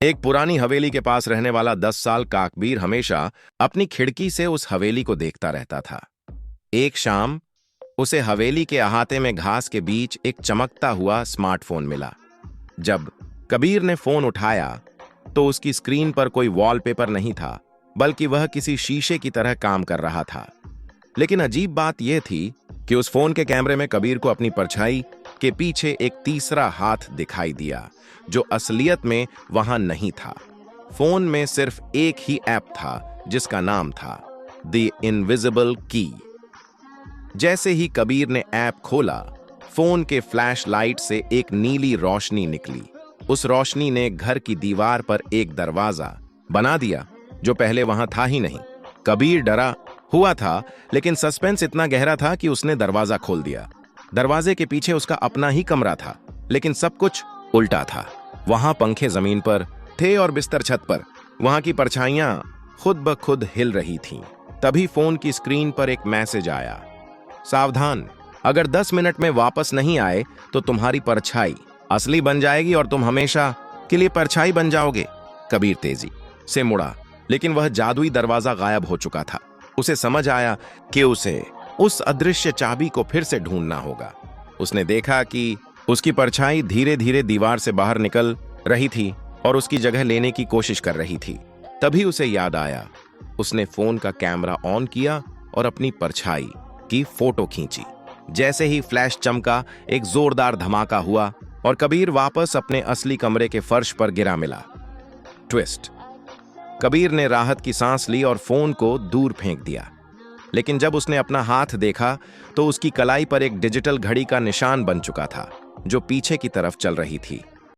एक पुरानी हवेली के पास रहने वाला 10 साल का कबीर हमेशा अपनी खिड़की से उस हवेली को देखता रहता था। एक शाम उसे हवेली के अहाते में घास के बीच एक चमकता हुआ स्मार्टफोन मिला। जब कबीर ने फोन उठाया तो उसकी स्क्रीन पर कोई वॉलपेपर नहीं था, बल्कि वह किसी शीशे की तरह काम कर रहा था। लेकिन अजीब बात यह थी कि उस फोन के कैमरे में कबीर को अपनी परछाई के पीछे एक तीसरा हाथ दिखाई दिया, जो असलियत में वहां नहीं था। फोन में सिर्फ एक ही ऐप था जिसका नाम था द इनविजिबल की। जैसे ही कबीर ने ऐप खोला, फोन के फ्लैश लाइट से एक नीली रोशनी निकली। उस रोशनी ने घर की दीवार पर एक दरवाजा बना दिया जो पहले वहां था ही नहीं। कबीर डरा हुआ था, लेकिन सस्पेंस इतना गहरा था कि उसने दरवाजा खोल दिया। दरवाजे के पीछे उसका अपना ही कमरा था, लेकिन सब कुछ उल्टा था। वहां पंखे जमीन पर थे और बिस्तर छत पर। वहां की परछाइयां खुद ब खुद हिल रही थीं। तभी फोन की स्क्रीन पर एक मैसेज आया, सावधान, अगर 10 मिनट में वापस नहीं आए तो तुम्हारी परछाई असली बन जाएगी और तुम हमेशा के लिए परछाई बन जाओगे। कबीर तेजी से मुड़ा, लेकिन वह जादुई दरवाजा गायब हो चुका था। उसे समझ आया कि उसे उस अदृश्य चाबी को फिर से ढूंढना होगा। उसने देखा कि उसकी परछाई धीरे धीरे दीवार से बाहर निकल रही थी और उसकी जगह लेने की कोशिश कर रही थी। तभी उसे याद आया। उसने फोन का कैमरा ऑन किया और अपनी परछाई की फोटो खींची। जैसे ही फ्लैश चमका, एक जोरदार धमाका हुआ और कबीर वापस अपने असली कमरे के फर्श पर गिरा मिला। ट्विस्ट। कबीर ने राहत की सांस ली और फोन को दूर फेंक दिया। लेकिन जब उसने अपना हाथ देखा तो उसकी कलाई पर एक डिजिटल घड़ी का निशान बन चुका था, जो पीछे की तरफ चल रही थी।